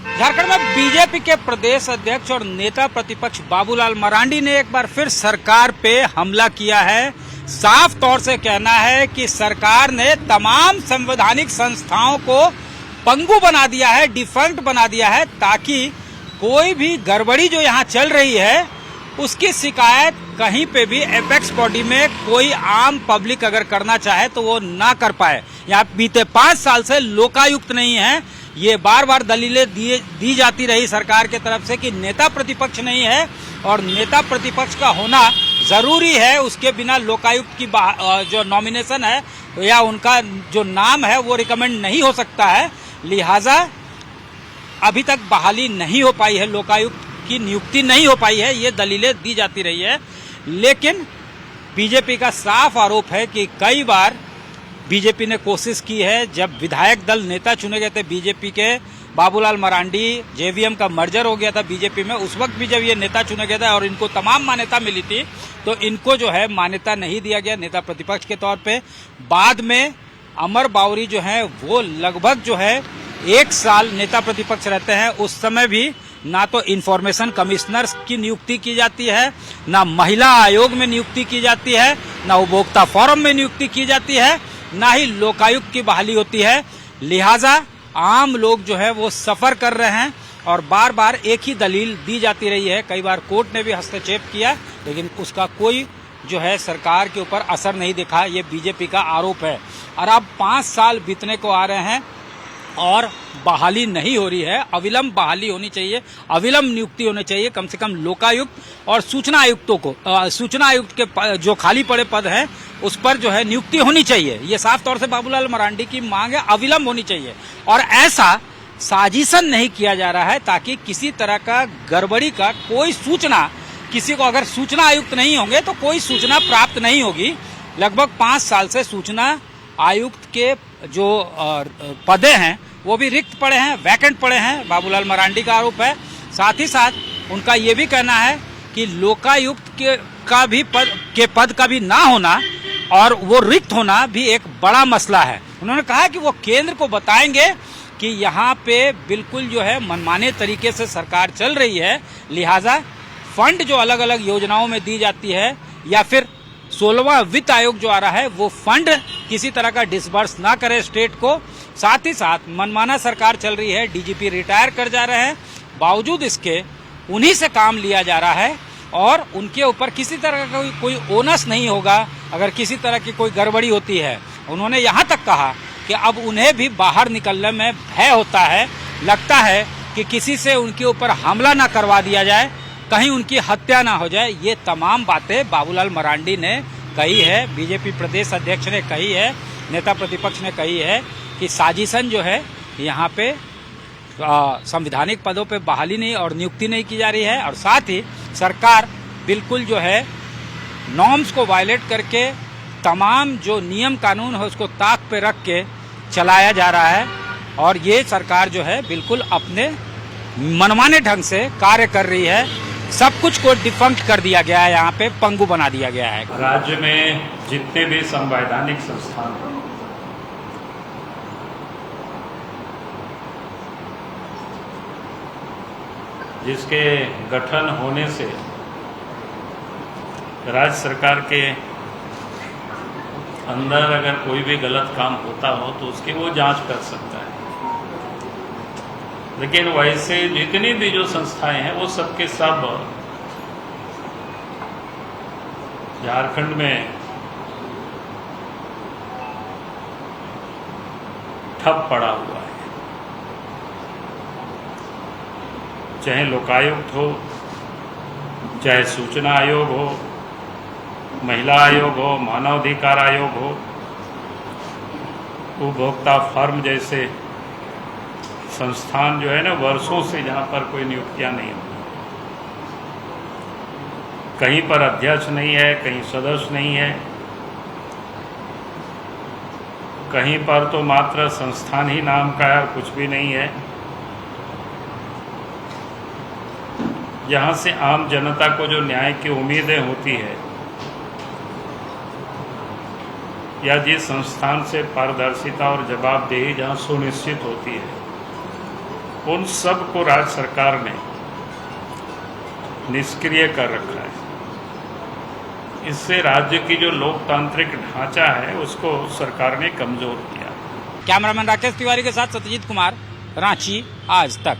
झारखंड में बीजेपी के प्रदेश अध्यक्ष और नेता प्रतिपक्ष बाबूलाल मरांडी ने एक बार फिर सरकार पे हमला किया है। साफ तौर से कहना है कि सरकार ने तमाम संवैधानिक संस्थाओं को पंगु बना दिया है, डिफंक्ट बना दिया है, ताकि कोई भी गड़बड़ी जो यहाँ चल रही है उसकी शिकायत कहीं पे भी एपेक्स बॉडी में कोई आम पब्लिक अगर करना चाहे तो वो ना कर पाए। यहाँ बीते 5 साल से लोकायुक्त नहीं है। ये बार बार दलीलें दी जाती रही सरकार के तरफ से कि नेता प्रतिपक्ष नहीं है और नेता प्रतिपक्ष का होना जरूरी है, उसके बिना लोकायुक्त की जो नॉमिनेशन है या उनका जो नाम है वो रिकमेंड नहीं हो सकता है। लिहाजा अभी तक बहाली नहीं हो पाई है, लोकायुक्त की नियुक्ति नहीं हो पाई है, ये दलीलें दी जाती रही है। लेकिन बीजेपी का साफ आरोप है कि कई बार बीजेपी ने कोशिश की है, जब विधायक दल नेता चुने गए थे बीजेपी के, बाबूलाल मरांडी जेवीएम का मर्जर हो गया था बीजेपी में, उस वक्त भी जब ये नेता चुने गए थे और इनको तमाम मान्यता मिली थी तो इनको जो है मान्यता नहीं दिया गया नेता प्रतिपक्ष के तौर पे। बाद में अमर बावरी जो है वो लगभग जो है 1 साल नेता प्रतिपक्ष रहते हैं। उस समय भी ना तो इंफॉर्मेशन कमिश्नर की नियुक्ति की जाती है, ना महिला आयोग में नियुक्ति की जाती है, ना उपभोक्ता फोरम में नियुक्ति की जाती है, ना ही लोकायुक्त की बहाली होती है। लिहाजा आम लोग जो है वो सफर कर रहे हैं और बार बार एक ही दलील दी जाती रही है। कई बार कोर्ट ने भी हस्तक्षेप किया लेकिन उसका कोई जो है सरकार के ऊपर असर नहीं दिखा, ये बीजेपी का आरोप है। और अब 5 साल बीतने को आ रहे हैं और बहाली नहीं हो रही है। अविलंब बहाली होनी चाहिए, अविलंब नियुक्ति होनी चाहिए। कम से कम लोकायुक्त और सूचना आयुक्तों को, सूचना आयुक्त के जो खाली पड़े पद हैं उस पर जो है नियुक्ति होनी चाहिए। ये साफ तौर से बाबूलाल मरांडी की मांग है, अविलंब होनी चाहिए। और ऐसा साजिशन नहीं किया जा रहा है ताकि किसी तरह का गड़बड़ी का कोई सूचना, किसी को अगर सूचना आयुक्त नहीं होंगे तो कोई सूचना प्राप्त नहीं होगी। लगभग 5 साल से सूचना आयुक्त के जो पदे हैं वो भी रिक्त पड़े हैं, वैकेंट पड़े हैं, बाबूलाल मरांडी का आरोप है। साथ ही साथ उनका ये भी कहना है कि लोकायुक्त के पद का भी ना होना और वो रिक्त होना भी एक बड़ा मसला है। उन्होंने कहा कि वो केंद्र को बताएंगे कि यहाँ पे बिल्कुल जो है मनमाने तरीके से सरकार चल रही है। लिहाजा फंड जो अलग अलग योजनाओं में दी जाती है या फिर 16वां वित्त आयोग जो आ रहा है वो फंड किसी तरह का डिसबर्स ना करे स्टेट को। साथ ही साथ मनमाना सरकार चल रही है, डीजीपी रिटायर कर जा रहे हैं, बावजूद इसके उन्हीं से काम लिया जा रहा है और उनके ऊपर किसी तरह का कोई ओनस नहीं होगा अगर किसी तरह की कोई गड़बड़ी होती है। उन्होंने यहाँ तक कहा कि अब उन्हें भी बाहर निकलने में भय होता है, लगता है कि किसी से उनके ऊपर हमला ना करवा दिया जाए, कहीं उनकी हत्या ना हो जाए। ये तमाम बातें बाबूलाल मरांडी ने कही है, बीजेपी प्रदेश अध्यक्ष ने कही है, नेता प्रतिपक्ष ने कही है कि साजिशन जो है यहाँ पे संवैधानिक पदों पे बहाली नहीं और नियुक्ति नहीं की जा रही है। और साथ ही सरकार बिल्कुल जो है नॉर्म्स को वायलेट करके तमाम जो नियम कानून है उसको ताक पे रख के चलाया जा रहा है और ये सरकार जो है बिल्कुल अपने मनमाने ढंग से कार्य कर रही है। सब कुछ को डिफंक्ट कर दिया गया है, यहाँ पे पंगु बना दिया गया है। राज्य में जितने भी संवैधानिक संस्थान हैं जिसके गठन होने से राज्य सरकार के अंदर अगर कोई भी गलत काम होता हो तो उसकी वो जांच कर सकता है। लेकिन वैसे जितनी भी जो संस्थाएं हैं वो सबके सब झारखंड में ठप पड़ा हुआ है। चाहे लोकायुक्त हो, चाहे सूचना आयोग हो, महिला आयोग हो, मानवाधिकार आयोग हो, उपभोक्ता फर्म जैसे संस्थान जो है ना वर्षों से जहाँ पर कोई नियुक्तियाँ नहीं हुई, कहीं पर अध्यक्ष नहीं है, कहीं सदस्य नहीं है, कहीं पर तो मात्र संस्थान ही नाम का है, कुछ भी नहीं है। यहाँ से आम जनता को जो न्याय की उम्मीदें होती है या जिस संस्थान से पारदर्शिता और जवाबदेही जहाँ सुनिश्चित होती है उन सब को राज्य सरकार ने निष्क्रिय कर रखा है। इससे राज्य की जो लोकतांत्रिक ढांचा है उसको सरकार ने कमजोर किया। कैमरामैन राकेश तिवारी के साथ सत्यजीत कुमार, रांची आज तक।